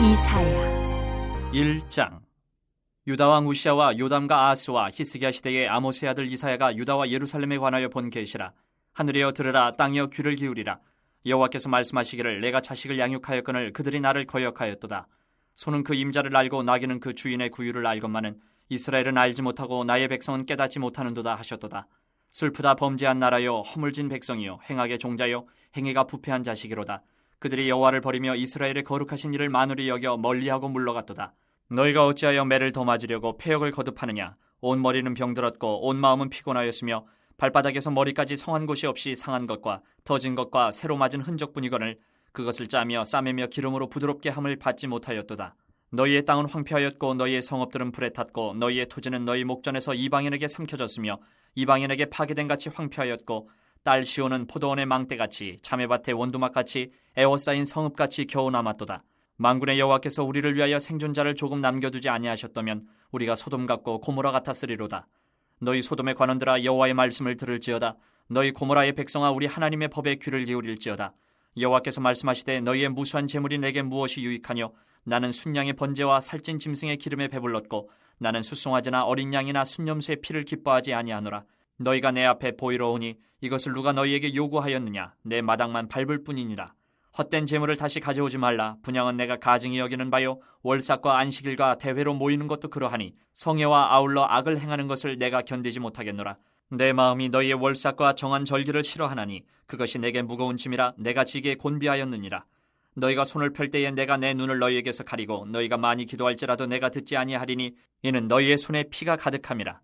이사야 1장. 유다 왕 우시아와 요담과 아하스와 히스기야 시대의 아모스의 아들 이사야가 유다와 예루살렘에 관하여 본 계시라. 하늘이여 들으라, 땅이여 귀를 기울이라. 여호와께서 말씀하시기를, 내가 자식을 양육하였거늘 그들이 나를 거역하였도다. 소는 그 임자를 알고 나귀는 그 주인의 구유를 알건만은 이스라엘은 알지 못하고 나의 백성은 깨닫지 못하는도다 하셨도다. 슬프다, 범죄한 나라여, 허물진 백성이여, 행악의 종자여, 행위가 부패한 자식이로다. 그들이 여호와를 버리며 이스라엘의 거룩하신 일을 만홀히 여겨 멀리하고 물러갔도다. 너희가 어찌하여 매를 더 맞으려고 패역을 거듭하느냐. 온 머리는 병들었고 온 마음은 피곤하였으며 발바닥에서 머리까지 성한 곳이 없이 상한 것과 터진 것과 새로 맞은 흔적뿐이거늘 그것을 짜며 싸매며 기름으로 부드럽게 함을 받지 못하였도다. 너희의 땅은 황폐하였고 너희의 성읍들은 불에 탔고 너희의 토지는 너희 목전에서 이방인에게 삼켜졌으며 이방인에게 파괴된 같이 황폐하였고 딸 시온은 포도원의 망대같이 자매밭의 원두막같이 에워싸인 성읍같이 겨우 남았도다. 만군의 여호와께서 우리를 위하여 생존자를 조금 남겨두지 아니하셨다면 우리가 소돔 같고 고모라 같았으리로다. 너희 소돔의 관원들아, 여호와의 말씀을 들을지어다. 너희 고모라의 백성아, 우리 하나님의 법에 귀를 기울일지어다. 여호와께서 말씀하시되, 너희의 무수한 재물이 내게 무엇이 유익하뇨? 나는 순양의 번제와 살찐 짐승의 기름에 배불렀고 나는 숫송아지나 어린 양이나 순념수의 피를 기뻐하지 아니하노라. 너희가 내 앞에 보이러 오니 이것을 누가 너희에게 요구하였느냐? 내 마당만 밟을 뿐이니라. 헛된 재물을 다시 가져오지 말라. 분향은 내가 가증히 여기는 바요, 월삭과 안식일과 대회로 모이는 것도 그러하니 성회와 아울러 악을 행하는 것을 내가 견디지 못하겠노라. 내 마음이 너희의 월삭과 정한 절기를 싫어하나니 그것이 내게 무거운 짐이라 내가 지게 곤비하였느니라. 너희가 손을 펼 때에 내가 내 눈을 너희에게서 가리고 너희가 많이 기도할지라도 내가 듣지 아니하리니 이는 너희의 손에 피가 가득함이라.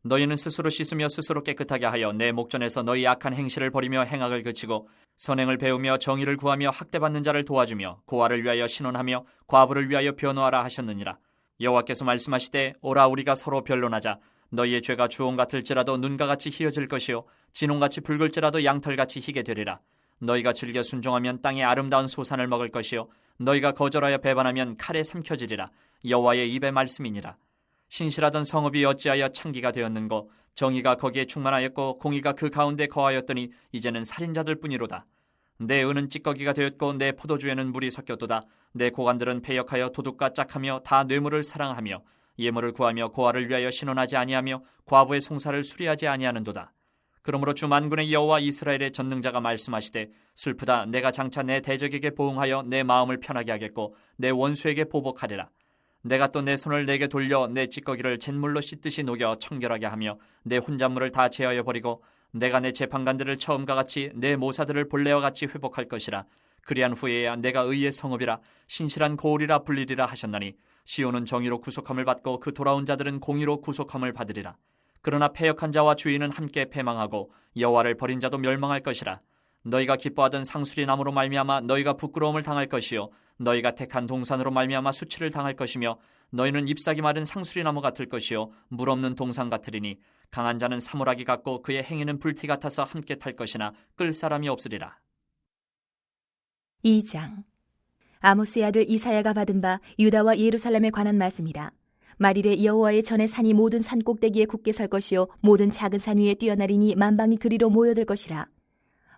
너희는 스스로 씻으며 스스로 깨끗하게 하여 내 목전에서 너희 악한 행실을 버리며 행악을 그치고 선행을 배우며 정의를 구하며 학대받는 자를 도와주며 고아를 위하여 신원하며 과부를 위하여 변호하라 하셨느니라. 여호와께서 말씀하시되, 오라, 우리가 서로 변론하자. 너희의 죄가 주홍 같을지라도 눈과 같이 희어질 것이요 진홍같이 붉을지라도 양털같이 희게 되리라. 너희가 즐겨 순종하면 땅의 아름다운 소산을 먹을 것이요 너희가 거절하여 배반하면 칼에 삼켜지리라. 여호와의 입의 말씀이니라. 신실하던 성읍이 어찌하여 창기가 되었는고 정의가 거기에 충만하였고 공의가 그 가운데 거하였더니 이제는 살인자들 뿐이로다. 내 은은 찌꺼기가 되었고 내 포도주에는 물이 섞였도다. 내 고관들은 패역하여 도둑과 짝하며 다 뇌물을 사랑하며 예물을 구하며 고아를 위하여 신원하지 아니하며 과부의 송사를 수리하지 아니하는도다. 그러므로 주 만군의 여호와 이스라엘의 전능자가 말씀하시되, 슬프다, 내가 장차 내 대적에게 보응하여 내 마음을 편하게 하겠고 내 원수에게 보복하리라. 내가 또 내 손을 내게 돌려 내 찌꺼기를 잿물로 씻듯이 녹여 청결하게 하며 내 혼잣물을 다 제하여 버리고 내가 내 재판관들을 처음과 같이 내 모사들을 본래와 같이 회복할 것이라. 그리한 후에야 내가 의의 성읍이라 신실한 고을이라 불리리라 하셨나니 시온은 정의로 구속함을 받고 그 돌아온 자들은 공의로 구속함을 받으리라. 그러나 패역한 자와 주인은 함께 패망하고 여호와를 버린 자도 멸망할 것이라. 너희가 기뻐하던 상수리 나무로 말미암아 너희가 부끄러움을 당할 것이요 너희가 택한 동산으로 말미암아 수치를 당할 것이며 너희는 잎사귀 마른 상수리 나무 같을 것이요 물 없는 동산 같으리니 강한 자는 사물하기 같고 그의 행위는 불티 같아서 함께 탈 것이나 끌 사람이 없으리라. 2장. 아모스의 아들 이사야가 받은 바 유다와 예루살렘에 관한 말씀이라. 말일에 여호와의 전에 산이 모든 산 꼭대기에 굳게 설 것이요 모든 작은 산 위에 뛰어나리니 만방이 그리로 모여들 것이라.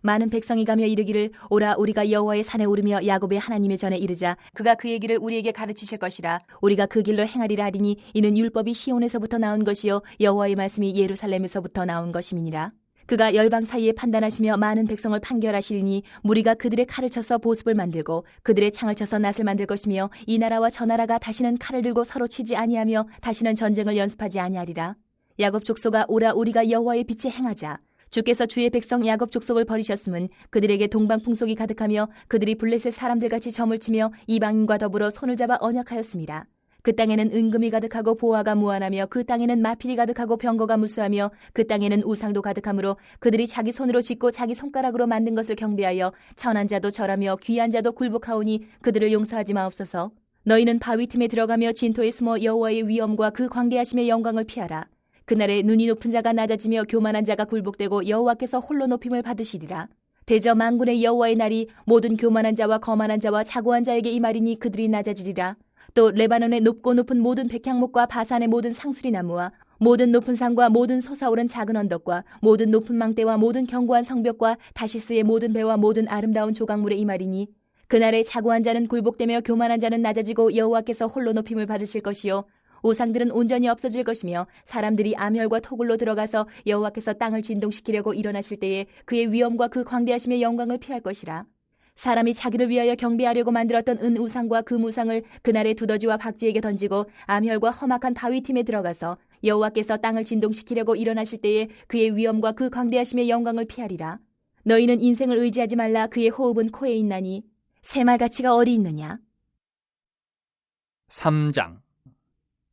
많은 백성이 가며 이르기를, 오라, 우리가 여호와의 산에 오르며 야곱의 하나님의 전에 이르자. 그가 그의 길을 우리에게 가르치실 것이라. 우리가 그 길로 행하리라 하리니 이는 율법이 시온에서부터 나온 것이요 여호와의 말씀이 예루살렘에서부터 나온 것임이니라. 그가 열방 사이에 판단하시며 많은 백성을 판결하시리니 무리가 그들의 칼을 쳐서 보습을 만들고 그들의 창을 쳐서 낫을 만들 것이며 이 나라와 저 나라가 다시는 칼을 들고 서로 치지 아니하며 다시는 전쟁을 연습하지 아니하리라. 야곱 족속아, 오라, 우리가 여호와의 빛에 행하자. 주께서 주의 백성 야곱 족속을 버리셨음은 그들에게 동방 풍속이 가득하며 그들이 블레셋 사람들같이 점을 치며 이방인과 더불어 손을 잡아 언약하였습니다. 그 땅에는 은금이 가득하고 보화가 무한하며 그 땅에는 마필이 가득하고 병거가 무수하며 그 땅에는 우상도 가득하므로 그들이 자기 손으로 짓고 자기 손가락으로 만든 것을 경배하여 천한 자도 절하며 귀한 자도 굴복하오니 그들을 용서하지 마옵소서. 너희는 바위 틈에 들어가며 진토에 숨어 여호와의 위엄과 그 광대하심의 영광을 피하라. 그날에 눈이 높은 자가 낮아지며 교만한 자가 굴복되고 여호와께서 홀로 높임을 받으시리라. 대저 만군의 여호와의 날이 모든 교만한 자와 거만한 자와 자고한 자에게 임하리니 그들이 낮아지리라. 또 레바논의 높고 높은 모든 백향목과 바산의 모든 상수리 나무와 모든 높은 산과 모든 솟아오른 작은 언덕과 모든 높은 망대와 모든 견고한 성벽과 다시스의 모든 배와 모든 아름다운 조각물에 임하리니 그날에 자고한 자는 굴복되며 교만한 자는 낮아지고 여호와께서 홀로 높임을 받으실 것이요 우상들은 온전히 없어질 것이며 사람들이 암혈과 토굴로 들어가서 여호와께서 땅을 진동시키려고 일어나실 때에 그의 위엄과 그 광대하심의 영광을 피할 것이라. 사람이 자기를 위하여 경배하려고 만들었던 은우상과 금우상을 그날에 두더지와 박쥐에게 던지고 암혈과 험악한 바위팀에 들어가서 여호와께서 땅을 진동시키려고 일어나실 때에 그의 위엄과 그 광대하심의 영광을 피하리라. 너희는 인생을 의지하지 말라. 그의 호흡은 코에 있나니 새말가치가 어디 있느냐. 3장.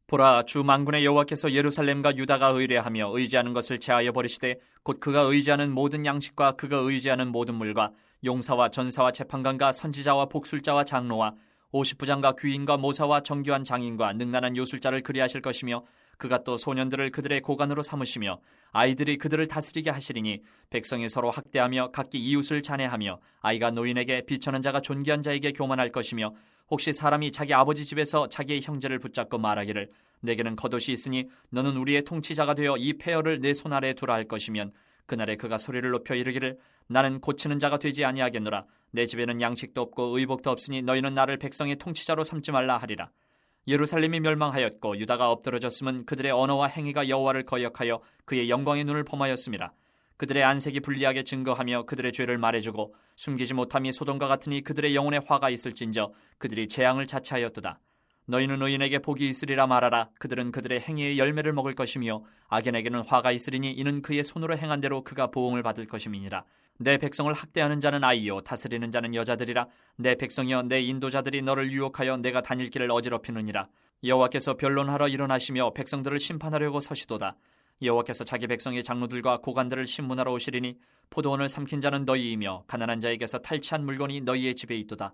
보라, 주 만군의 여호와께서 예루살렘과 유다가 의뢰하며 의지하는 것을 제하여 버리시되 곧 그가 의지하는 모든 양식과 그가 의지하는 모든 물과 용사와 전사와 재판관과 선지자와 복술자와 장로와 50부장과 귀인과 모사와 정교한 장인과 능란한 요술자를 그리하실 것이며 그가 또 소년들을 그들의 고관으로 삼으시며 아이들이 그들을 다스리게 하시리니 백성이 서로 학대하며 각기 이웃을 잔해하며 아이가 노인에게 비천한 자가 존귀한 자에게 교만할 것이며 혹시 사람이 자기 아버지 집에서 자기의 형제를 붙잡고 말하기를 내게는 겉옷이 있으니 너는 우리의 통치자가 되어 이 폐허를 내 손 아래에 두라 할 것이면 그날에 그가 소리를 높여 이르기를 나는 고치는 자가 되지 아니하겠노라. 내 집에는 양식도 없고 의복도 없으니 너희는 나를 백성의 통치자로 삼지 말라 하리라. 예루살렘이 멸망하였고 유다가 엎드러졌음은 그들의 언어와 행위가 여호와를 거역하여 그의 영광의 눈을 범하였음이라. 그들의 안색이 불리하게 증거하며 그들의 죄를 말해주고 숨기지 못함이 소돔과 같으니 그들의 영혼에 화가 있을진저 그들이 재앙을 자처하였도다. 너희는 의인에게 복이 있으리라 말하라. 그들은 그들의 행위의 열매를 먹을 것이며 악인에게는 화가 있으리니 이는 그의 손으로 행한 대로 그가 보응을 받을 것임이니라. 내 백성을 학대하는 자는 아이요 다스리는 자는 여자들이라. 내 백성이여 내 인도자들이 너를 유혹하여 내가 다닐 길을 어지럽히느니라. 여호와께서 변론하러 일어나시며 백성들을 심판하려고 서시도다. 여호와께서 자기 백성의 장로들과 고관들을 신문하러 오시리니 포도원을 삼킨 자는 너희이며 가난한 자에게서 탈취한 물건이 너희의 집에 있도다.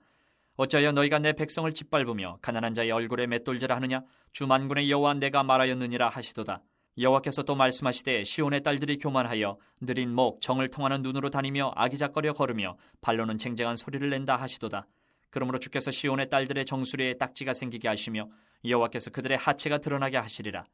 어찌하여 너희가 내 백성을 짓밟으며 가난한 자의 얼굴에 맷돌질을 하느냐. 주 만군의 여호와 내가 말하였느니라 하시도다. 여호와께서 또 말씀하시되 시온의 딸들이 교만하여 느린 목 정을 통하는 눈으로 다니며 아기작거려 걸으며 발로는 쟁쟁한 소리를 낸다 하시도다. 그러므로 주께서 시온의 딸들의 정수리에 딱지가 생기게 하시며 여호와께서 그들의 하체가 드러나게 하시리라.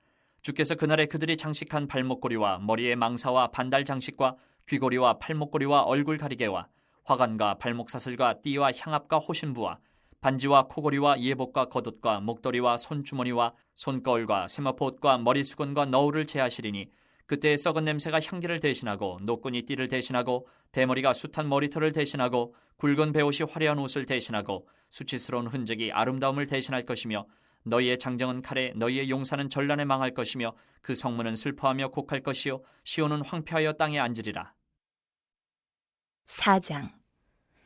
주께서 그날에 그들이 장식한 발목고리와 머리에 망사와 반달 장식과 귀고리와 팔목고리와 얼굴 가리개와 화관과 발목사슬과 띠와 향압과 호신부와 반지와 코고리와 예복과 겉옷과 목도리와 손주머니와 손거울과 세마포옷과 머리수건과 너울을 제하시리니 그때의 썩은 냄새가 향기를 대신하고 노끈이 띠를 대신하고 대머리가 숱한 머리털을 대신하고 굵은 베옷이 화려한 옷을 대신하고 수치스러운 흔적이 아름다움을 대신할 것이며 너희의 장정은 칼에 너희의 용사는 전란에 망할 것이며 그 성문은 슬퍼하며 곡할 것이요 시온은 황폐하여 땅에 앉으리라. 4장.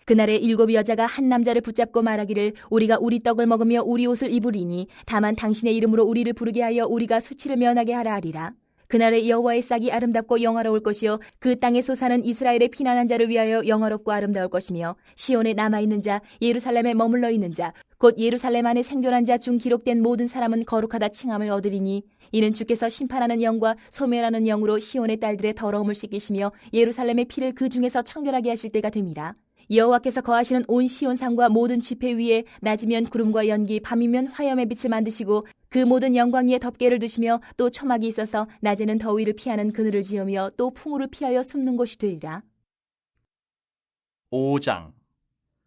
그날에 7 여자가 한 남자를 붙잡고 말하기를 우리가 우리 떡을 먹으며 우리 옷을 입으리니 다만 당신의 이름으로 우리를 부르게 하여 우리가 수치를 면하게 하라 하리라. 그날에 여호와의 싹이 아름답고 영화로울 것이요 그 땅에 솟아는 이스라엘의 피난한 자를 위하여 영화롭고 아름다울 것이며 시온에 남아있는 자 예루살렘에 머물러 있는 자 곧 예루살렘 안에 생존한 자 중 기록된 모든 사람은 거룩하다 칭함을 얻으리니 이는 주께서 심판하는 영과 소멸하는 영으로 시온의 딸들의 더러움을 씻기시며 예루살렘의 피를 그 중에서 청결하게 하실 때가 됨이라. 여호와께서 거하시는 온 시온산과 모든 지폐 위에 낮이면 구름과 연기 밤이면 화염의 빛을 만드시고 그 모든 영광 위에 덮개를 두시며 또 초막이 있어서 낮에는 더위를 피하는 그늘을 지으며 또 풍우를 피하여 숨는 곳이 되리라. 5장.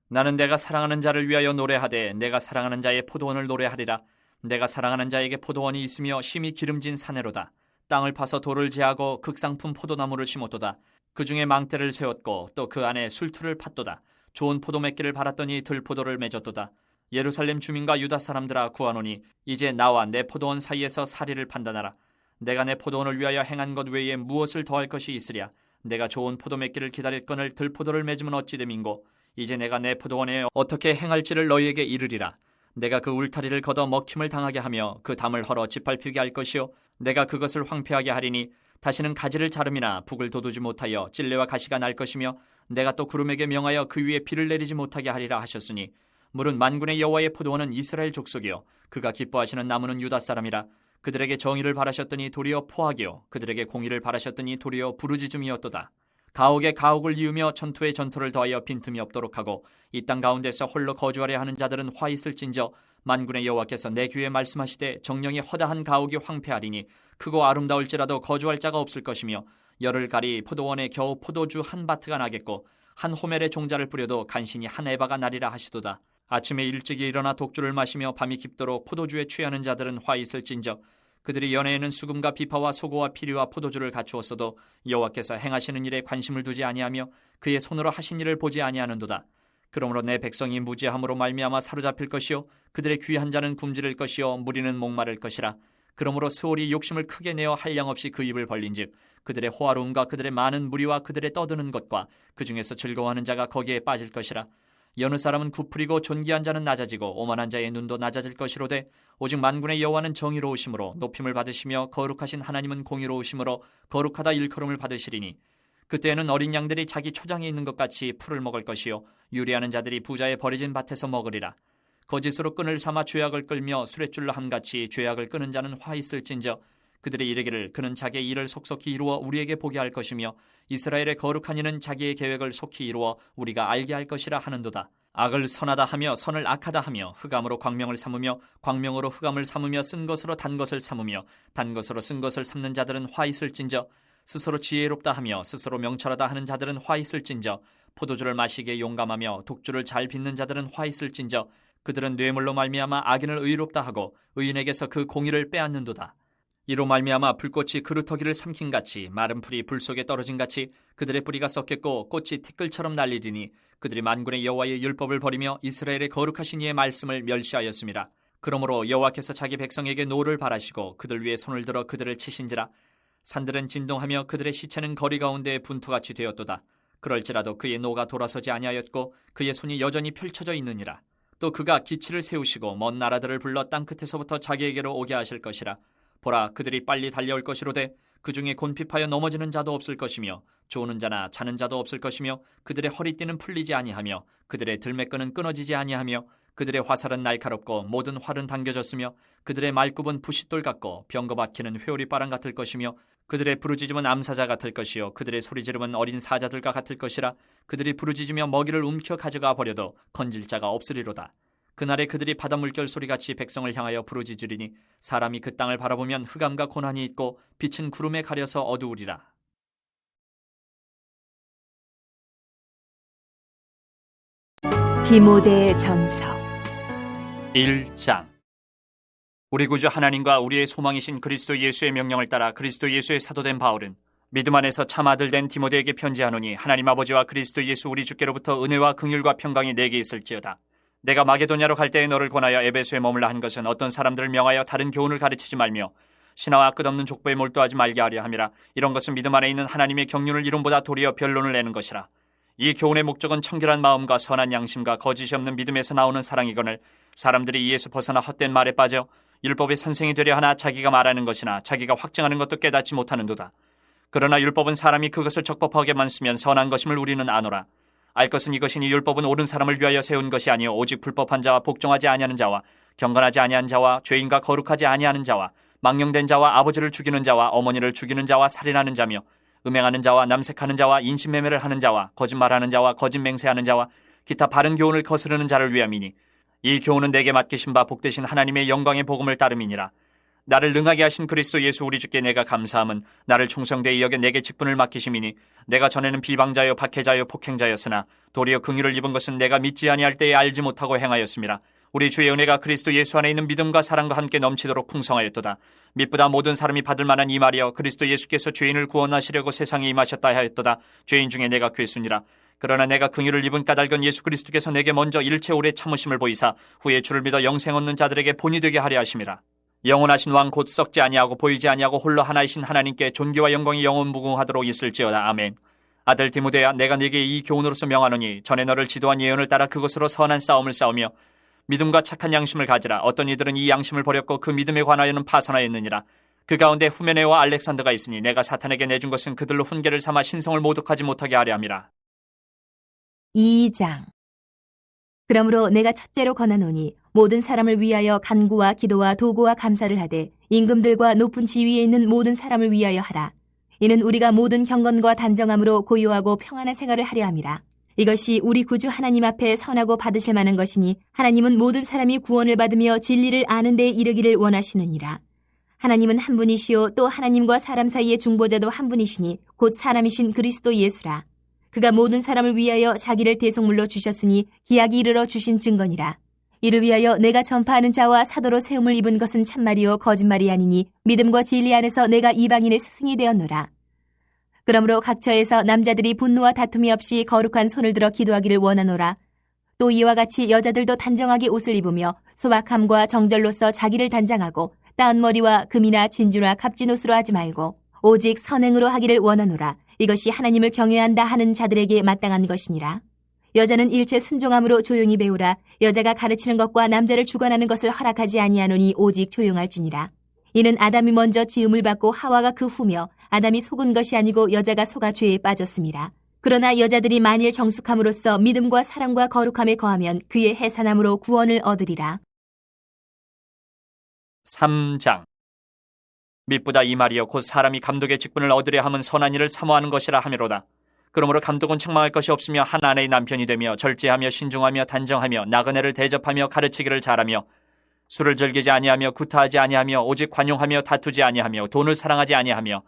나는 내가 사랑하는 자를 위하여 노래하되 내가 사랑하는 자의 포도원을 노래하리라. 내가 사랑하는 자에게 포도원이 있으며 심히 기름진 사내로다. 땅을 파서 돌을 제하고 극상품 포도나무를 심었도다. 그 중에 망대를 세웠고 또 그 안에 술투를 팠도다. 좋은 포도 맺기를 바랐더니 들포도를 맺었도다. 예루살렘 주민과 유다 사람들아 구하노니 이제 나와 내 포도원 사이에서 사리를 판단하라. 내가 내 포도원을 위하여 행한 것 외에 무엇을 더할 것이 있으랴. 내가 좋은 포도 맺기를 기다렸거늘 들포도를 맺으면 어찌 됨인고. 이제 내가 내 포도원에 어떻게 행할지를 너희에게 이르리라. 내가 그 울타리를 걷어 먹힘을 당하게 하며 그 담을 헐어 짓밟히게 할 것이요 내가 그것을 황폐하게 하리니 다시는 가지를 자름이나 북을 돋우지 못하여 찔레와 가시가 날 것이며 내가 또 구름에게 명하여 그 위에 비를 내리지 못하게 하리라 하셨으니 물은 만군의 여호와의 포도원은 이스라엘 족속이요 그가 기뻐하시는 나무는 유다 사람이라. 그들에게 정의를 바라셨더니 도리어 포악이요 그들에게 공의를 바라셨더니 도리어 부르짖음이었도다. 가옥에 가옥을 이으며 전투에 전투를 더하여 빈틈이 없도록 하고 이 땅 가운데서 홀로 거주하려 하는 자들은 화 있을진저 만군의 여호와께서 내 귀에 말씀하시되 정령이 허다한 가옥이 황폐하리니 크고 아름다울지라도 거주할 자가 없을 것이며 열을 가리 포도원에 겨우 포도주 한 바트가 나겠고 한 호멜의 종자를 뿌려도 간신히 한 에바가 나리라 하시도다. 아침에 일찍이 일어나 독주를 마시며 밤이 깊도록 포도주에 취하는 자들은 화 있을진저 그들이 연애에는 수금과 비파와 소고와 피리와 포도주를 갖추었어도 여호와께서 행하시는 일에 관심을 두지 아니하며 그의 손으로 하신 일을 보지 아니하는도다. 그러므로 내 백성이 무지함으로 말미암아 사로잡힐 것이요 그들의 귀한 자는 굶주릴 것이요 무리는 목마를 것이라. 그러므로 스올이 욕심을 크게 내어 한량없이 그 입을 벌린즉 그들의 호화로움과 그들의 많은 무리와 그들의 떠드는 것과 그 중에서 즐거워하는 자가 거기에 빠질 것이라. 여느 사람은 구풀이고 존귀한 자는 낮아지고 오만한 자의 눈도 낮아질 것이로되 오직 만군의 여호와는 정의로우심으로 높임을 받으시며 거룩하신 하나님은 공의로우심으로 거룩하다 일컬음을 받으시리니 그때에는 어린 양들이 자기 초장에 있는 것 같이 풀을 먹을 것이요 유리하는 자들이 부자의 버려진 밭에서 먹으리라. 거짓으로 끈을 삼아 죄악을 끌며 수레줄로 함같이 죄악을 끄는 자는 화 있을진저 그들이 이르기를 그는 자기의 일을 속속히 이루어 우리에게 보게 할 것이며 이스라엘의 거룩한 이는 자기의 계획을 속히 이루어 우리가 알게 할 것이라 하는도다. 악을 선하다 하며 선을 악하다 하며 흑암으로 광명을 삼으며 광명으로 흑암을 삼으며 쓴 것으로 단 것을 삼으며 단 것으로 쓴 것을 삼는 자들은 화 있을진저 스스로 지혜롭다 하며 스스로 명철하다 하는 자들은 화 있을진저 포도주를 마시기에 용감하며 독주를 잘 빚는 자들은 화 있을진저 그들은 뇌물로 말미암아 악인을 의롭다 하고 의인에게서 그 공의를 빼앗는도다. 이로 말미암아 불꽃이 그루터기를 삼킨 같이 마른 풀이 불 속에 떨어진 같이 그들의 뿌리가 썩겠고 꽃이 티끌처럼 날리리니 그들이 만군의 여호와의 율법을 버리며 이스라엘의 거룩하신 이의 말씀을 멸시하였습니다. 그러므로 여호와께서 자기 백성에게 노를 바라시고 그들 위에 손을 들어 그들을 치신지라. 산들은 진동하며 그들의 시체는 거리 가운데에 분투같이 되었도다. 그럴지라도 그의 노가 돌아서지 아니하였고 그의 손이 여전히 펼쳐져 있느니라. 또 그가 기치를 세우시고 먼 나라들을 불러 땅끝에서부터 자기에게로 오게 하실 것이라. 보라 그들이 빨리 달려올 것이로되 그 중에 곤핍하여 넘어지는 자도 없을 것이며 조는 자나 자는 자도 없을 것이며 그들의 허리띠는 풀리지 아니하며 그들의 들매끈은 끊어지지 아니하며 그들의 화살은 날카롭고 모든 활은 당겨졌으며 그들의 말굽은 부싯돌 같고 병거 박히는 회오리바람 같을 것이며 그들의 부르짖음은 암사자 같을 것이요 그들의 소리지름은 어린 사자들과 같을 것이라. 그들이 부르짖으며 먹이를 움켜 가져가 버려도 건질 자가 없으리로다. 그날에 그들이 바다 물결 소리같이 백성을 향하여 부르짖으리니 사람이 그 땅을 바라보면 흑암과 고난이 있고 빛은 구름에 가려서 어두우리라. 디모데 전서 1장 우리 구주 하나님과 우리의 소망이신 그리스도 예수의 명령을 따라 그리스도 예수의 사도된 바울은 믿음 안에서 참 아들 된 디모데에게 편지하노니 하나님 아버지와 그리스도 예수 우리 주께로부터 은혜와 긍휼과 평강이 내게 있을지어다. 내가 마게도냐로 갈 때에 너를 권하여 에베소에 머물라 한 것은 어떤 사람들을 명하여 다른 교훈을 가르치지 말며 신하와 끝없는 족보에 몰두하지 말게 하려 함이라. 이런 것은 믿음 안에 있는 하나님의 경륜을 이룸보다 도리어 변론을 내는 것이라. 이 교훈의 목적은 청결한 마음과 선한 양심과 거짓이 없는 믿음에서 나오는 사랑이거늘 사람들이 이에서 벗어나 헛된 말에 빠져 율법의 선생이 되려 하나 자기가 말하는 것이나 자기가 확증하는 것도 깨닫지 못하는도다. 그러나 율법은 사람이 그것을 적법하게만 쓰면 선한 것임을 우리는 아노라. 알 것은 이것이니 율법은 옳은 사람을 위하여 세운 것이 아니요 오직 불법한 자와 복종하지 아니하는 자와 경건하지 아니한 자와 죄인과 거룩하지 아니하는 자와 망령된 자와 아버지를 죽이는 자와 어머니를 죽이는 자와 살인하는 자며 음행하는 자와 남색하는 자와 인신매매를 하는 자와 거짓말하는 자와 거짓 맹세하는 자와 기타 바른 교훈을 거스르는 자를 위함이니 이 교훈은 내게 맡기신 바 복되신 하나님의 영광의 복음을 따름이니라. 나를 능하게 하신 그리스도 예수 우리 주께 내가 감사함은 나를 충성되이 여겨 내게 직분을 맡기심이니 내가 전에는 비방자요 박해자요 폭행자였으나 도리어 긍휼을 입은 것은 내가 믿지 아니할 때에 알지 못하고 행하였음이라. 우리 주의 은혜가 그리스도 예수 안에 있는 믿음과 사랑과 함께 넘치도록 풍성하였도다. mit보다 모든 사람이 받을 만한 이 말이여 그리스도 예수께서 죄인을 구원하시려고 세상에 임하셨다 하였도다. 죄인 중에 내가 괴순이라. 그러나 내가 긍휼을 입은 까닭은 예수 그리스도께서 내게 먼저 일체 오래 참으심을 보이사 후에 주를 믿어 영생 얻는 자들에게 본이 되게 하려 하심이라. 영원하신 왕 곧 썩지 아니하고 보이지 아니하고 홀로 하나이신 하나님께 존귀와 영광이 영원 무궁하도록 있을지어다. 아멘. 아들 디모데야 내가 네게 이 교훈으로서 명하노니 전에 너를 지도한 예언을 따라 그것으로 선한 싸움을 싸우며 믿음과 착한 양심을 가지라. 어떤 이들은 이 양심을 버렸고 그 믿음에 관하여는 파선하였느니라. 그 가운데 후메네와 알렉산더가 있으니 내가 사탄에게 내준 것은 그들로 훈계를 삼아 신성을 모독하지 못하게 하려 함이라. 2장 그러므로 내가 첫째로 권하노니 모든 사람을 위하여 간구와 기도와 도구와 감사를 하되 임금들과 높은 지위에 있는 모든 사람을 위하여 하라. 이는 우리가 모든 경건과 단정함으로 고요하고 평안한 생활을 하려 함이라. 이것이 우리 구주 하나님 앞에 선하고 받으실 만한 것이니 하나님은 모든 사람이 구원을 받으며 진리를 아는 데에 이르기를 원하시느니라. 하나님은 한 분이시요 또 하나님과 사람 사이의 중보자도 한 분이시니 곧 사람이신 그리스도 예수라. 그가 모든 사람을 위하여 자기를 대속물로 주셨으니 기약이 이르러 주신 증거니라. 이를 위하여 내가 전파하는 자와 사도로 세움을 입은 것은 참말이요 거짓말이 아니니 믿음과 진리 안에서 내가 이방인의 스승이 되었노라. 그러므로 각처에서 남자들이 분노와 다툼이 없이 거룩한 손을 들어 기도하기를 원하노라. 또 이와 같이 여자들도 단정하게 옷을 입으며 소박함과 정절로서 자기를 단장하고 따은 머리와 금이나 진주나 값진 옷으로 하지 말고 오직 선행으로 하기를 원하노라. 이것이 하나님을 경외한다 하는 자들에게 마땅한 것이니라. 여자는 일체 순종함으로 조용히 배우라. 여자가 가르치는 것과 남자를 주관하는 것을 허락하지 아니하노니 오직 조용할지니라. 이는 아담이 먼저 지음을 받고 하와가 그 후며 아담이 속은 것이 아니고 여자가 속아 죄에 빠졌음이라. 그러나 여자들이 만일 정숙함으로써 믿음과 사랑과 거룩함에 거하면 그의 해산함으로 구원을 얻으리라. 3장. mit보다 이 말이여 곧 사람이 감독의 직분을 얻으려 함은 선한 일을 사모하는 것이라 하미로다. 그러므로 감독은 책망할 것이 없으며 한 아내의 남편이 되며 절제하며 신중하며 단정하며 나그네를 대접하며 가르치기를 잘하며 술을 즐기지 아니하며 구타하지 아니하며 오직 관용하며 다투지 아니하며 돈을 사랑하지 아니하며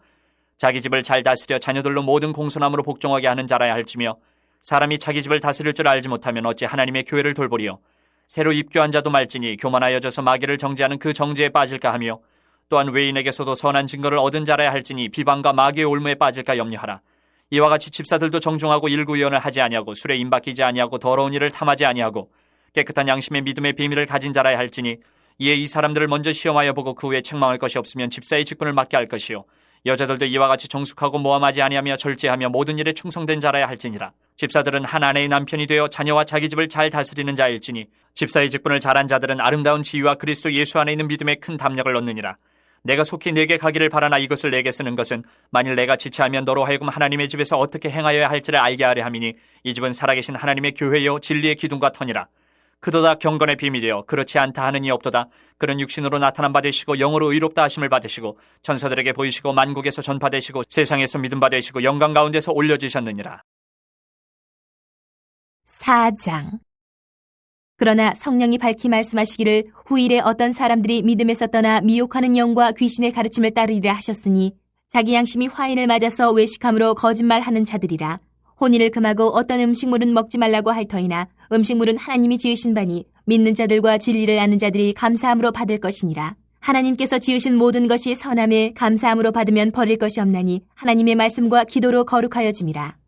자기 집을 잘 다스려 자녀들로 모든 공손함으로 복종하게 하는 자라야 할지며 사람이 자기 집을 다스릴 줄 알지 못하면 어찌 하나님의 교회를 돌보리요. 새로 입교한 자도 말지니 교만하여져서 마귀를 정죄하는 그 정죄에 빠질까 하며 또한 외인에게서도 선한 증거를 얻은 자라야 할지니 비방과 마귀의 올무에 빠질까 염려하라. 이와 같이 집사들도 정중하고 일구의언을 하지 아니하고 술에 임박이지 아니하고 더러운 일을 탐하지 아니하고 깨끗한 양심의 믿음의 비밀을 가진 자라야 할지니 이에 이 사람들을 먼저 시험하여 보고 그 후에 책망할 것이 없으면 집사의 직분을 맡게 할 것이요. 여자들도 이와 같이 정숙하고 모함하지 아니하며 절제하며 모든 일에 충성된 자라야 할지니라. 집사들은 한 아내의 남편이 되어 자녀와 자기 집을 잘 다스리는 자일지니 집사의 직분을 잘한 자들은 아름다운 지위와 그리스도 예수 안에 있는 믿음에 큰 담력을 얻느니라. 내가 속히 내게 가기를 바라나 이것을 내게 쓰는 것은 만일 내가 지체하면 너로 하여금 하나님의 집에서 어떻게 행하여야 할지를 알게 하려 함이니 이 집은 살아계신 하나님의 교회요 진리의 기둥과 터니라. 그도다 경건의 비밀이여 그렇지 않다 하는 이 없도다. 그는 육신으로 나타난 바 되시고 영으로 의롭다 하심을 받으시고 천사들에게 보이시고 만국에서 전파되시고 세상에서 믿음 받으시고 영광 가운데서 올려지셨느니라. 4장. 그러나 성령이 밝히 말씀하시기를 후일에 어떤 사람들이 믿음에서 떠나 미혹하는 영과 귀신의 가르침을 따르리라 하셨으니 자기 양심이 화인을 맞아서 외식함으로 거짓말하는 자들이라. 혼인을 금하고 어떤 음식물은 먹지 말라고 할 터이나 음식물은 하나님이 지으신 바니 믿는 자들과 진리를 아는 자들이 감사함으로 받을 것이니라. 하나님께서 지으신 모든 것이 선함에 감사함으로 받으면 버릴 것이 없나니 하나님의 말씀과 기도로 거룩하여짐이라.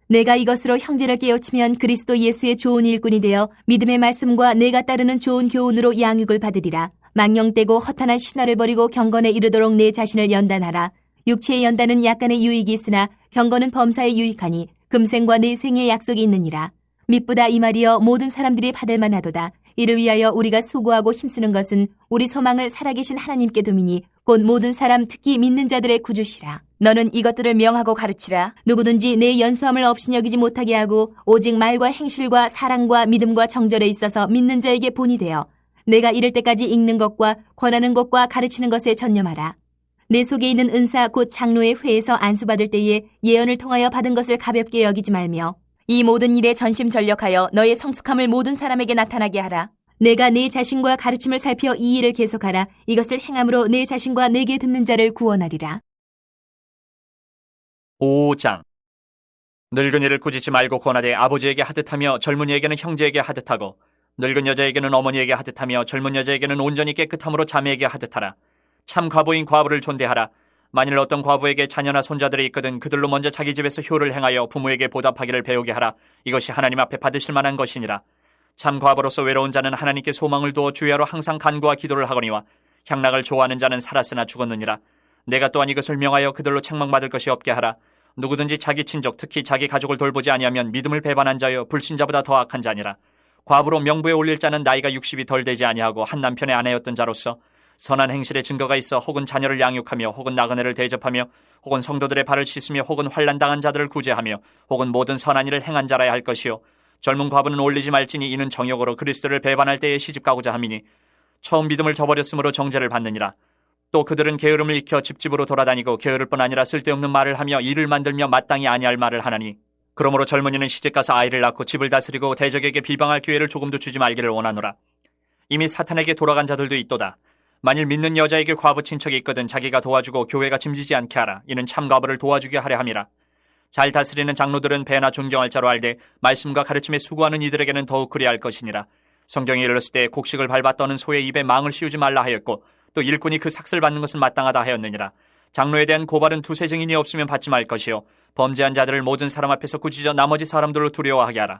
내가 이것으로 형제를 깨우치면 그리스도 예수의 좋은 일꾼이 되어 믿음의 말씀과 내가 따르는 좋은 교훈으로 양육을 받으리라. 망령되고 허탄한 신화를 버리고 경건에 이르도록 내 자신을 연단하라. 육체의 연단은 약간의 유익이 있으나 경건은 범사에 유익하니 금생과 내생의 약속이 있느니라. mit보다 이 말이여 모든 사람들이 받을 만하도다. 이를 위하여 우리가 수고하고 힘쓰는 것은 우리 소망을 살아계신 하나님께 두미니 곧 모든 사람 특히 믿는 자들의 구주시라. 너는 이것들을 명하고 가르치라. 누구든지 내 연수함을 없이 여기지 못하게 하고 오직 말과 행실과 사랑과 믿음과 정절에 있어서 믿는 자에게 본이 되어 내가 이를 때까지 읽는 것과 권하는 것과 가르치는 것에 전념하라. 내 속에 있는 은사 곧 장로의 회에서 안수받을 때에 예언을 통하여 받은 것을 가볍게 여기지 말며 이 모든 일에 전심전력하여 너의 성숙함을 모든 사람에게 나타나게 하라. 내가 내 자신과 가르침을 살펴 이 일을 계속하라. 이것을 행함으로 내 자신과 내게 듣는 자를 구원하리라. 5장. 늙은이를 꾸짖지 말고 권하되 아버지에게 하듯하며 젊은이에게는 형제에게 하듯하고 늙은 여자에게는 어머니에게 하듯하며 젊은 여자에게는 온전히 깨끗함으로 자매에게 하듯하라. 참 과부인 과부를 존대하라. 만일 어떤 과부에게 자녀나 손자들이 있거든 그들로 먼저 자기 집에서 효를 행하여 부모에게 보답하기를 배우게 하라. 이것이 하나님 앞에 받으실 만한 것이니라. 참 과부로서 외로운 자는 하나님께 소망을 두어 주야로 항상 간구와 기도를 하거니와 향락을 좋아하는 자는 살았으나 죽었느니라. 내가 또한 이것을 명하여 그들로 책망받을 것이 없게 하라. 누구든지 자기 친족 특히 자기 가족을 돌보지 아니하면 믿음을 배반한 자여 불신자보다 더 악한 자니라. 과부로 명부에 올릴 자는 나이가 60이 덜 되지 아니하고 한 남편의 아내였던 자로서 선한 행실의 증거가 있어 혹은 자녀를 양육하며 혹은 나그네를 대접하며 혹은 성도들의 발을 씻으며 혹은 환난당한 자들을 구제하며 혹은 모든 선한 일을 행한 자라야 할 것이요. 젊은 과부는 올리지 말지니 이는 정욕으로 그리스도를 배반할 때에 시집가고자 함이니 처음 믿음을 저버렸으므로 정죄를 받느니라. 또 그들은 게으름을 익혀 집집으로 돌아다니고 게으를 뿐 아니라 쓸데없는 말을 하며 일을 만들며 마땅히 아니할 말을 하나니 그러므로 젊은이는 시집가서 아이를 낳고 집을 다스리고 대적에게 비방할 기회를 조금도 주지 말기를 원하노라. 이미 사탄에게 돌아간 자들도 있도다. 만일 믿는 여자에게 과부 친척이 있거든 자기가 도와주고 교회가 짐지지 않게 하라. 이는 참 과부를 도와주게 하려 함이라. 잘 다스리는 장로들은 배나 존경할 자로 알되 말씀과 가르침에 수고하는 이들에게는 더욱 그리할 것이니라. 성경에 이르렀을 때 곡식을 밟아 떠는 소의 입에 망을 씌우지 말라 하였고 또 일꾼이 그 삭슬 받는 것은 마땅하다 하였느니라. 장로에 대한 고발은 두세 증인이 없으면 받지 말 것이요 범죄한 자들을 모든 사람 앞에서 꾸짖어 나머지 사람들로 두려워하게 하라.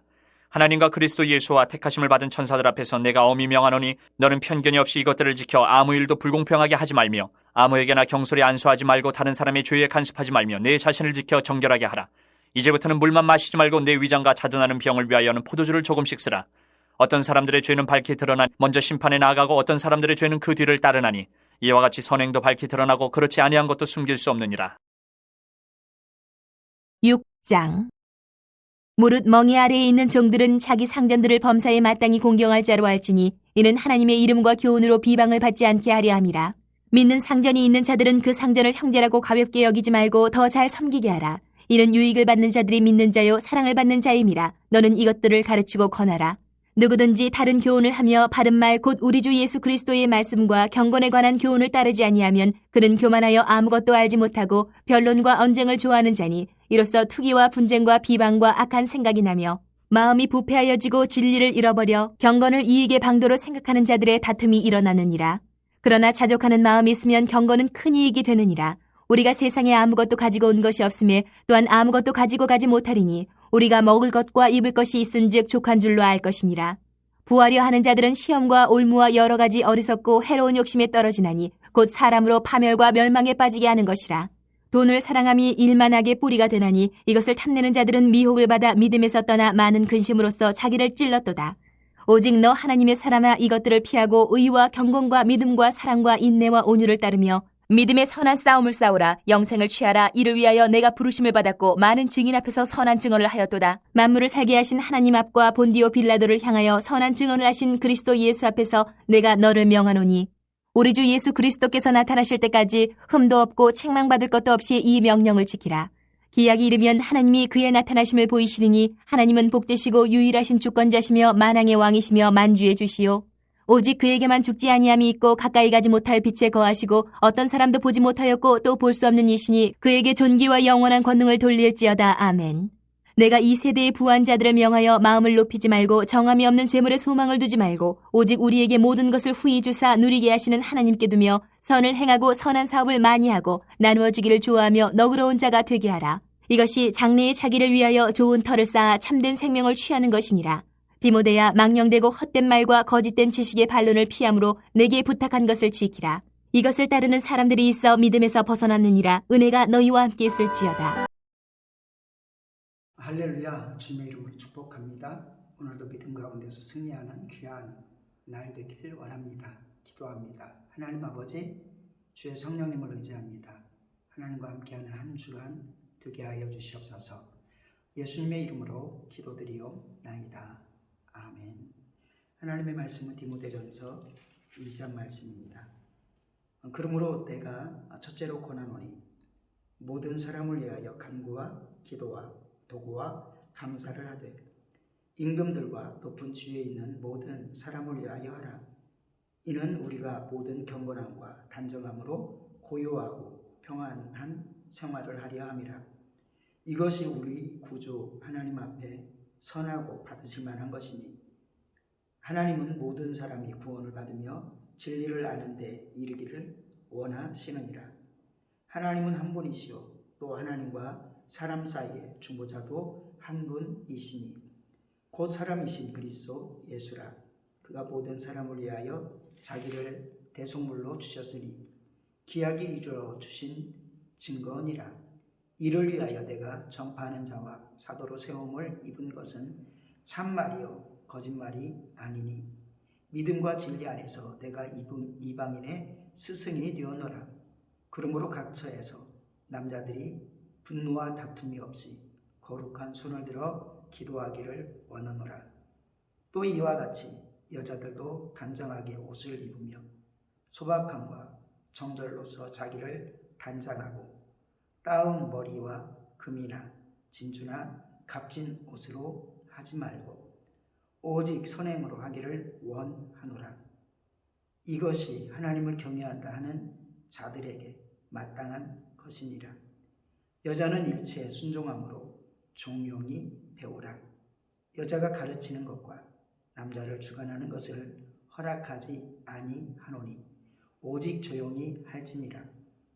하나님과 그리스도 예수와 택하심을 받은 천사들 앞에서 내가 엄히 명하노니 너는 편견이 없이 이것들을 지켜 아무 일도 불공평하게 하지 말며 아무에게나 경솔히 안수하지 말고 다른 사람의 죄에 간섭하지 말며 내 자신을 지켜 정결하게 하라. 이제부터는 물만 마시지 말고 내 위장과 자둔하는 병을 위하여는 포도주를 조금씩 쓰라. 어떤 사람들의 죄는 밝히 드러나 먼저 심판에 나아가고 어떤 사람들의 죄는 그 뒤를 따르나니 이와 같이 선행도 밝히 드러나고 그렇지 아니한 것도 숨길 수 없느니라. 6장. 무릇 멍에 아래에 있는 종들은 자기 상전들을 범사에 마땅히 공경할 자로 할지니 이는 하나님의 이름과 교훈으로 비방을 받지 않게 하려 함이라. 믿는 상전이 있는 자들은 그 상전을 형제라고 가볍게 여기지 말고 더 잘 섬기게 하라. 이는 유익을 받는 자들이 믿는 자요 사랑을 받는 자임이라. 너는 이것들을 가르치고 권하라. 누구든지 다른 교훈을 하며 바른 말 곧 우리 주 예수 그리스도의 말씀과 경건에 관한 교훈을 따르지 아니하면 그는 교만하여 아무것도 알지 못하고 변론과 언쟁을 좋아하는 자니 이로써 투기와 분쟁과 비방과 악한 생각이 나며 마음이 부패하여지고 진리를 잃어버려 경건을 이익의 방도로 생각하는 자들의 다툼이 일어나느니라. 그러나 자족하는 마음이 있으면 경건은 큰 이익이 되느니라. 우리가 세상에 아무것도 가지고 온 것이 없음에 또한 아무것도 가지고 가지 못하리니 우리가 먹을 것과 입을 것이 있은즉 족한 줄로 알 것이니라. 부하려 하는 자들은 시험과 올무와 여러 가지 어리석고 해로운 욕심에 떨어지나니 곧 사람으로 파멸과 멸망에 빠지게 하는 것이라. 돈을 사랑함이 일만하게 뿌리가 되나니 이것을 탐내는 자들은 미혹을 받아 믿음에서 떠나 많은 근심으로써 자기를 찔렀도다. 오직 너 하나님의 사람아 이것들을 피하고 의와 경건과 믿음과 사랑과 인내와 온유를 따르며 믿음의 선한 싸움을 싸우라. 영생을 취하라. 이를 위하여 내가 부르심을 받았고 많은 증인 앞에서 선한 증언을 하였도다. 만물을 살게 하신 하나님 앞과 본디오 빌라도를 향하여 선한 증언을 하신 그리스도 예수 앞에서 내가 너를 명하노니 우리 주 예수 그리스도께서 나타나실 때까지 흠도 없고 책망받을 것도 없이 이 명령을 지키라. 기약이 이르면 하나님이 그의 나타나심을 보이시리니 하나님은 복되시고 유일하신 주권자시며 만왕의 왕이시며 만주의 주시오. 오직 그에게만 죽지 아니함이 있고 가까이 가지 못할 빛에 거하시고 어떤 사람도 보지 못하였고 또 볼 수 없는 이시니 그에게 존귀와 영원한 권능을 돌릴지어다. 아멘. 내가 이 세대의 부한 자들을 명하여 마음을 높이지 말고 정함이 없는 재물에 소망을 두지 말고 오직 우리에게 모든 것을 후히 주사 누리게 하시는 하나님께 두며 선을 행하고 선한 사업을 많이 하고 나누어 주기를 좋아하며 너그러운 자가 되게 하라. 이것이 장래의 자기를 위하여 좋은 터를 쌓아 참된 생명을 취하는 것이니라. 디모데야 망령되고 헛된 말과 거짓된 지식의 반론을 피함으로 내게 부탁한 것을 지키라. 이것을 따르는 사람들이 있어 믿음에서 벗어났느니라. 은혜가 너희와 함께 있을지어다. 할렐루야. 주님의 이름으로 축복합니다. 오늘도 믿음 가운데서 승리하는 귀한 날 되길 원합니다. 기도합니다. 하나님 아버지, 주의 성령님을 의지합니다. 하나님과 함께하는 한 주간 되게 하여 주시옵소서. 예수님의 이름으로 기도드리옵나이다. 아멘. 하나님의 말씀은 디모데전서 2장 말씀입니다. 그러므로 내가 첫째로 권하노니 모든 사람을 위하여 간구와 기도와 도구와 감사를 하되 임금들과 높은 지위에 있는 모든 사람을 위하여 하라. 이는 우리가 모든 경건함과 단정함으로 고요하고 평안한 생활을 하려 함이라. 이것이 우리 구주 하나님 앞에 선하고 받으실 만한 것이니 하나님은 모든 사람이 구원을 받으며 진리를 아는 데 이르기를 원하시느니라. 하나님은 한 분이시요 또 하나님과 사람 사이의 중보자도 한 분이시니 곧 사람이신 그리스도 예수라. 그가 모든 사람을 위하여 자기를 대속물로 주셨으니 기약이 이르러 주신 증거니라. 이를 위하여 내가 전파하는 자와 사도로 세움을 입은 것은 참말이요 거짓말이 아니니 믿음과 진리 안에서 내가 이방인의 스승이 되었노라. 그러므로 각 처에서 남자들이 분노와 다툼이 없이 거룩한 손을 들어 기도하기를 원하노라. 또 이와 같이 여자들도 단정하게 옷을 입으며 소박함과 정절로서 자기를 단장하고 따은 머리와 금이나 진주나 값진 옷으로 하지 말고 오직 선행으로 하기를 원하노라. 이것이 하나님을 경외한다 하는 자들에게 마땅한 것이니라. 여자는 일체에 순종함으로 종용이 배우라. 여자가 가르치는 것과 남자를 주관하는 것을 허락하지 아니하노니 오직 조용히 할지니라.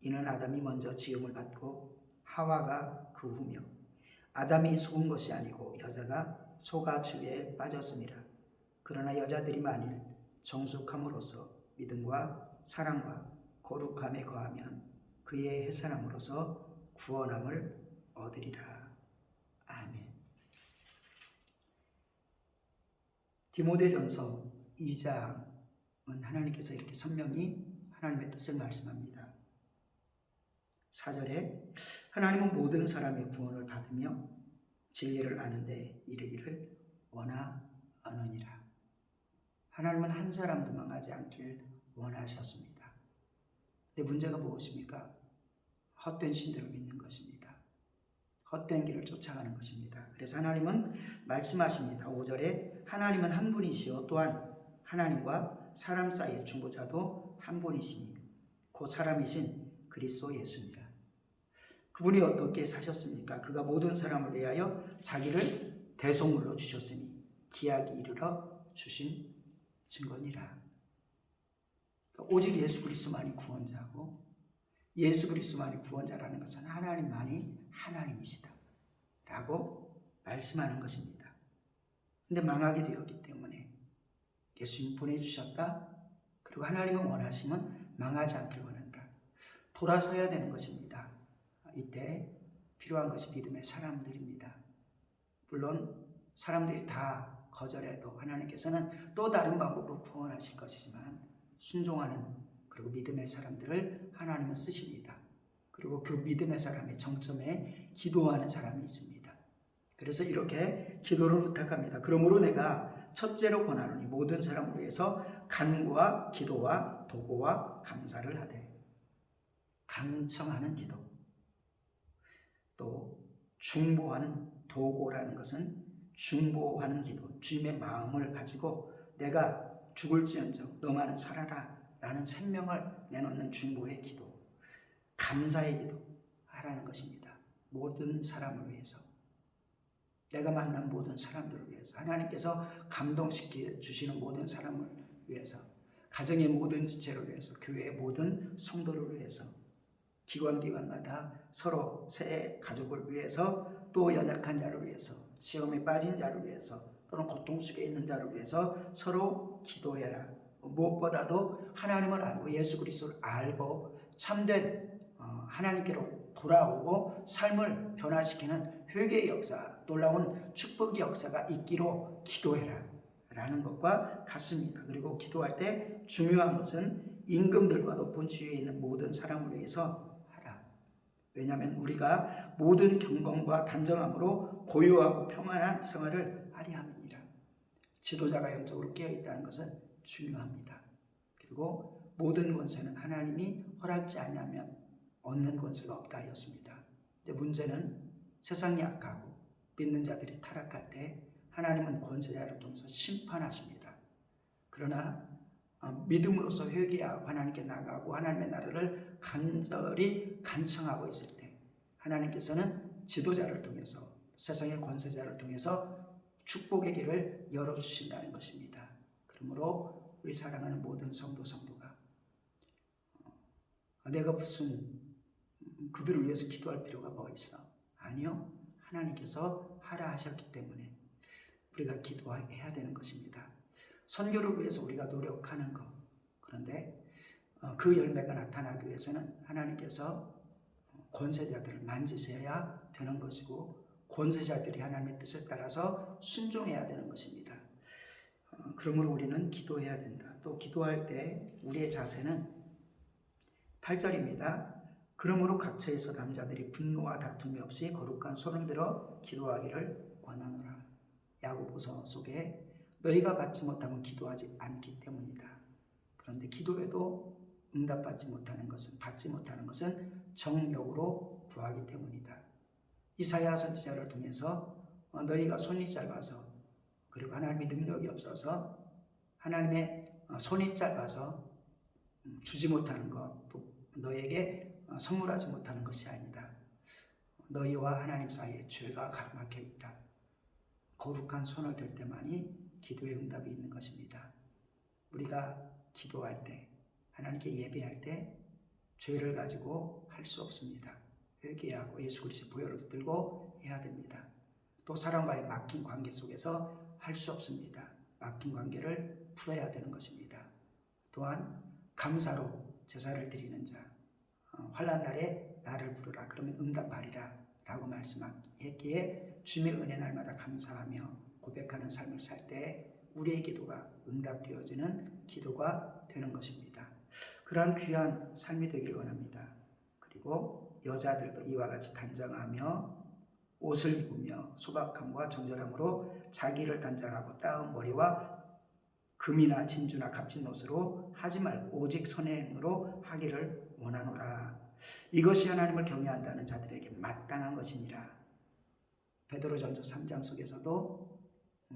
이는 아담이 먼저 지음을 받고 하와가 그 후며 아담이 속은 것이 아니고 여자가 속아 죄에 빠졌음이라. 그러나 여자들이 만일 정숙함으로써 믿음과 사랑과 거룩함에 거하면 그의 해산함으로써 구원함을 얻으리라. 아멘. 디모데전서 2장은 하나님께서 이렇게 선명히 하나님의 뜻을 말씀합니다. 4절에 하나님은 모든 사람이 구원을 받으며 진리를 아는데 이르기를 원하느니라. 하나님은 한 사람도 망하지 않길 원하셨습니다. 근데 문제가 무엇입니까? 헛된 신들을 믿는 것입니다. 헛된 길을 쫓아가는 것입니다. 그래서 하나님은 말씀하십니다. 5절에 하나님은 한 분이시요 또한 하나님과 사람 사이의 중보자도 한 분이시니 곧 사람이신 그리스도 예수니라. 그분이 어떻게 사셨습니까? 그가 모든 사람을 위하여 자기를 대속물로 주셨으니 기약이 이르러 주신 증거니라. 오직 예수 그리스도만이 구원자고 예수 그리스도만이 구원자라는 것은 하나님만이 하나님이시다 라고 말씀하는 것입니다. 근데 망하게 되었기 때문에 예수님 보내주셨다. 그리고 하나님은 원하시면 망하지 않길 원한다. 돌아서야 되는 것입니다. 이때 필요한 것이 믿음의 사람들입니다. 물론 사람들이 다 거절해도 하나님께서는 또 다른 방법으로 구원하실 것이지만 순종하는 그리고 믿음의 사람들을 하나님은 쓰십니다. 그리고 그 믿음의 사람의 정점에 기도하는 사람이 있습니다. 그래서 이렇게 기도를 부탁합니다. 그러므로 내가 첫째로 권하노니 모든 사람을 위해서 간구와 기도와 도고와 감사를 하되. 간청하는 기도, 또 중보하는 도고라는 것은 중보하는 기도, 주님의 마음을 가지고 내가 죽을지언정 너만은 살아라 라는 생명을 내놓는 중보의 기도, 감사의 기도 하라는 것입니다. 모든 사람을 위해서, 내가 만난 모든 사람들을 위해서, 하나님께서 감동시켜 주시는 모든 사람을 위해서, 가정의 모든 지체를 위해서, 교회의 모든 성도를 위해서, 기관마다 서로 새 가족을 위해서, 또 연약한 자를 위해서, 시험에 빠진 자를 위해서, 또는 고통 속에 있는 자를 위해서 서로 기도해라. 무엇보다도 하나님을 알고 예수 그리스도를 알고 참된 하나님께로 돌아오고 삶을 변화시키는 회개의 역사, 놀라운 축복의 역사가 있기로 기도해라 라는 것과 같습니다. 그리고 기도할 때 중요한 것은 임금들과 높은 지위에 있는 모든 사람을 위해서 하라. 왜냐하면 우리가 모든 경건과 단정함으로 고요하고 평안한 생활을 하리 함이니라. 지도자가 영적으로 깨어있다는 것은 중요합니다. 그리고 모든 권세는 하나님이 허락지 아니하면 얻는 권세가 없다 하였습니다. 근데 문제는 세상이 악하고 믿는 자들이 타락할 때 하나님은 권세자를 통해서 심판하십니다. 그러나 믿음으로서 회개하고 하나님께 나가고 하나님의 나라를 간절히 간청하고 있을 때 하나님께서는 지도자를 통해서 세상의 권세자를 통해서 축복의 길을 열어주신다는 것입니다. 그러므로 우리 사랑하는 모든 성도가 내가 무슨 그들을 위해서 기도할 필요가 뭐 있어? 아니요. 하나님께서 하라 하셨기 때문에 우리가 기도해야 되는 것입니다. 선교를 위해서 우리가 노력하는 것. 그런데 그 열매가 나타나기 위해서는 하나님께서 권세자들을 만지셔야 되는 것이고 권세자들이 하나님의 뜻에 따라서 순종해야 되는 것입니다. 그러므로 우리는 기도해야 된다. 또 기도할 때 우리의 자세는 8절입니다. 그러므로 각처에서 남자들이 분노와 다툼이 없이 거룩한 손을 들어 기도하기를 원하노라. 야고보서 속에 너희가 받지 못하면 기도하지 않기 때문이다. 그런데 기도에도 응답받지 못하는 것은, 받지 못하는 것은 정욕으로 구하기 때문이다. 이사야 선지자를 통해서 너희가 손이 짧아서, 그리고 하나님의 능력이 없어서, 하나님의 손이 짧아서 주지 못하는 것, 또 너에게 선물하지 못하는 것이 아니다. 너희와 하나님 사이에 죄가 가로막혀 있다. 거룩한 손을 들 때만이 기도의 응답이 있는 것입니다. 우리가 기도할 때, 하나님께 예배할 때 죄를 가지고 할 수 없습니다. 회개하고 예수 그리스도의 보혈을 붙들고 해야 됩니다. 또 사람과의 막힌 관계 속에서 할 수 없습니다. 막힌 관계를 풀어야 되는 것입니다. 또한 감사로 제사를 드리는 자, 환난 날에 나를 부르라 그러면 응답하리라 라고 말씀했기에 주님의 은혜 날마다 감사하며 고백하는 삶을 살 때 우리의 기도가 응답되어지는 기도가 되는 것입니다. 그러한 귀한 삶이 되길 원합니다. 그리고 여자들도 이와 같이 단장하며 옷을 입으며 소박함과 정결함으로 자기를 단장하고 따은 머리와 금이나 진주나 값진 옷으로 하지 말고 오직 선행으로 하기를 원하노라. 이것이 하나님을 경외한다는 자들에게 마땅한 것이니라. 베드로전서 3장 속에서도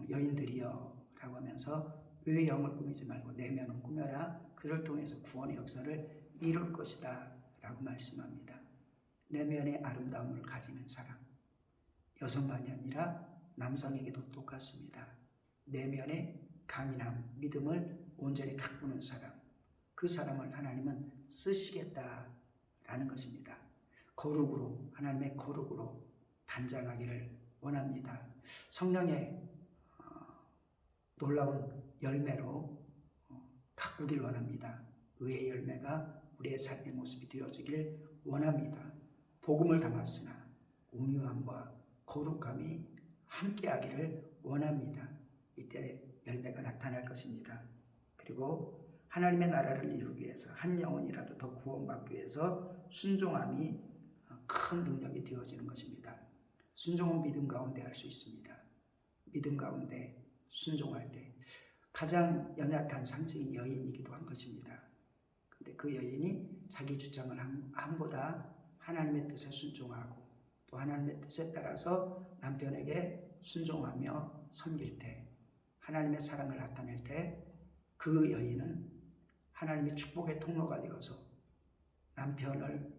여인들이여 라고 하면서 왜 영을 꾸미지 말고 내면은 꾸며라. 그를 통해서 구원의 역사를 이룰 것이다 라고 말씀합니다. 내면의 아름다움을 가지는 사람, 여성만이 아니라 남성에게도 똑같습니다. 내면의 강인함, 믿음을 온전히 가꾸는 사람, 그 사람을 하나님은 쓰시겠다라는 것입니다. 거룩으로, 하나님의 거룩으로 단장하기를 원합니다. 성령의 놀라운 열매로 가꾸길 원합니다. 의의 열매가 우리의 삶의 모습이 되어지길 원합니다. 복음을 담았으나 온유함과 거룩함이 함께하기를 원합니다. 이때 열매가 나타날 것입니다. 그리고 하나님의 나라를 이루기 위해서 한 영혼이라도 더 구원받기 위해서 순종함이 큰 능력이 되어지는 것입니다. 순종은 믿음 가운데 할 수 있습니다. 믿음 가운데 순종할 때 가장 연약한 상징이 여인이기도 한 것입니다. 근데 그 여인이 자기 주장을 함보다 하나님의 뜻에 순종하고 또 하나님의 뜻에 따라서 남편에게 순종하며 섬길 때, 하나님의 사랑을 나타낼 때 그 여인은 하나님의 축복의 통로가 되어서 남편을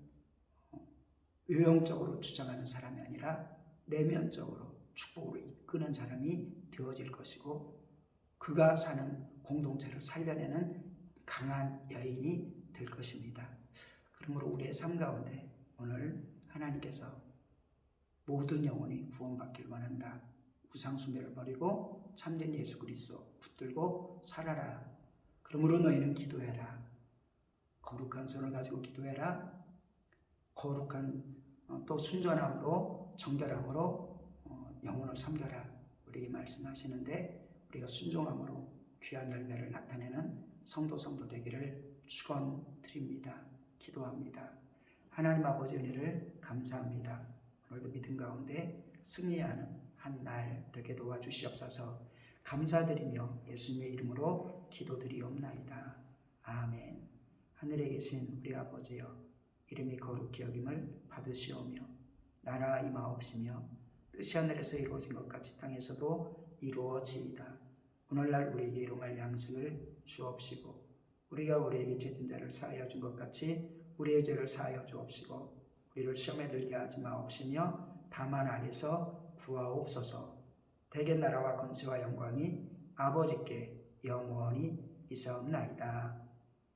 외형적으로 주장하는 사람이 아니라 내면적으로 축복으로 이끄는 사람이 되어질 것이고, 그가 사는 공동체를 살려내는 강한 여인이 될 것입니다. 그러므로 우리의 삶 가운데 오늘 하나님께서 모든 영혼이 구원받길 원한다. 우상숭배를 버리고 참된 예수 그리스도 붙들고 살아라. 그러므로 너희는 기도해라. 거룩한 손을 가지고 기도해라. 거룩한 또 순전함으로 정결함으로 영혼을 섬겨라. 우리에게 말씀하시는데 우리가 순종함으로 귀한 열매를 나타내는 성도 되기를 축원드립니다. 기도합니다. 하나님 아버지 은혜를 감사합니다. 오늘도 믿음 가운데 승리하는 한 날 되게 도와주시옵소서. 감사드리며 예수님의 이름으로 기도드리옵나이다. 아멘. 하늘에 계신 우리 아버지여, 이름이 거룩히 여김을 받으시오며 나라 임하옵시며 뜻이 하늘에서 이루어진 것 같이 땅에서도 이루어지이다. 오늘날 우리에게 일용할 양식을 주옵시고 우리가 우리에게 죄진 자를 사하여 준 것 같이 우리의 죄를 사하여 주옵시고 우리를 시험에 들게 하지 마옵시며 다만 악에서 구하옵소서. 대개 나라와 권세와 영광이 아버지께 영원히 있사옵나이다.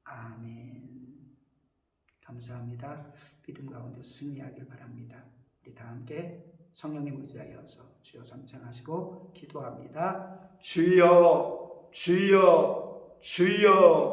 아멘. 감사합니다. 믿음 가운데 승리하길 바랍니다. 우리 다 함께 성령님 의지하여서 주여 삼창하시고 기도합니다. 주여 주여 주여.